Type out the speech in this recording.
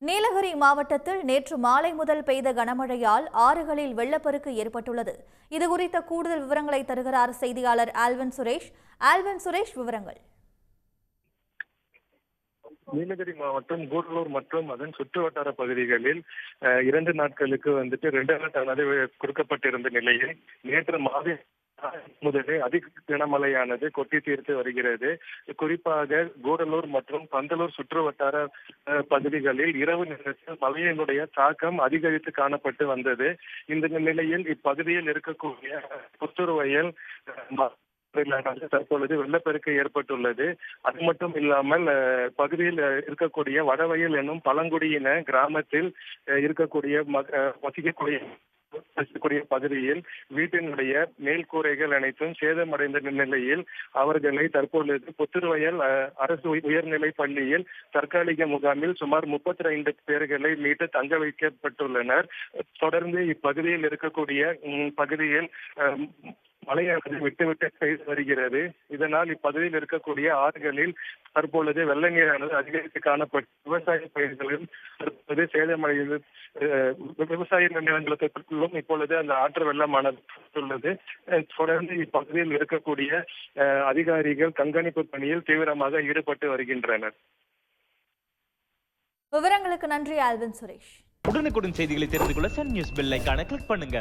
நீலகிரி மாவட்டத்தில் நேற்று மாலை முதல் பெய்த கனமழையால் ஆறுகளில் வெள்ளப்பெருக்கு ஏற்பட்டுள்ளது. இதுகுறித்த கூடுதல் விவரங்களை தருகிறார் செய்தியாளர் ஆல்வின் சுரேஷ். விவரங்கள். நீலகிரி மாவட்டம் கூடலூர் மற்றும் அதன் சுற்றுவட்டார பகுதிகளில் 2 நாட்களுக்கு ரெட் அலர்ட் ஆனது கொடுக்கப்பட்டிருந்த நிலையில் நேற்று மாலை முதலே அதிக கனமழையானது கொட்டி தீர்த்து வருகிறது. குறிப்பாக கூடலூர் மற்றும் பந்தலூர் சுற்றுவட்டார பகுதிகளில் இரவு நேரத்தில் மழையினுடைய தாக்கம் அதிகரித்து காணப்பட்டு வந்தது. இந்த நிலையில் இப்பகுதியில் இருக்கக்கூடிய புத்துருவயல் தற்பொழுது வெள்ளப்பெருக்கு ஏற்பட்டுள்ளது. அது மட்டும் இல்லாமல் பகுதியில் இருக்கக்கூடிய வடவயல் என்னும் பழங்குடியின கிராமத்தில் இருக்கக்கூடிய வசிக்கக்கூடிய பகுதியில் வீட்டினுடைய மேல்கூரைகள் அனைத்தும் சேதமடைந்த நிலையில் அவர்களை தற்பொழுது புத்துருவயல் அரசு உயர்நிலை பள்ளியில் தற்காலிக முகாமில் சுமார் 32 பேர்களை மீட்டு தங்க வைக்கப்பட்டுள்ளனர். தொடர்ந்து இப்பகுதியில் இருக்கக்கூடிய பகுதியில் மழையானது விட்டு பெய்து வருகிறது. இதனால் இப்பகுதியில் இருக்கக்கூடிய ஆறுகளில் தற்பொழுது வெள்ள நீரானது அதிகரித்து காணப்பட்டு விவசாய பயிர்களும் தற்போது சேதமடைந்து விவசாய நிலங்களுக்கும் இப்பொழுது அந்த ஆற்று வெள்ளமானது உள்ளது. தொடர்ந்து இப்பகுதியில் இருக்கக்கூடிய அதிகாரிகள் கண்காணிப்பு பணியில் தீவிரமாக ஈடுபட்டு வருகின்றனர். விவரங்களுக்கு நன்றி ஆல்வின் சுரேஷ். உடனுக்குடன் செய்திகளை தெரிந்து கொள்ள சன் நியூஸ் பெல் ஐகானை கிளிக் பண்ணுங்க.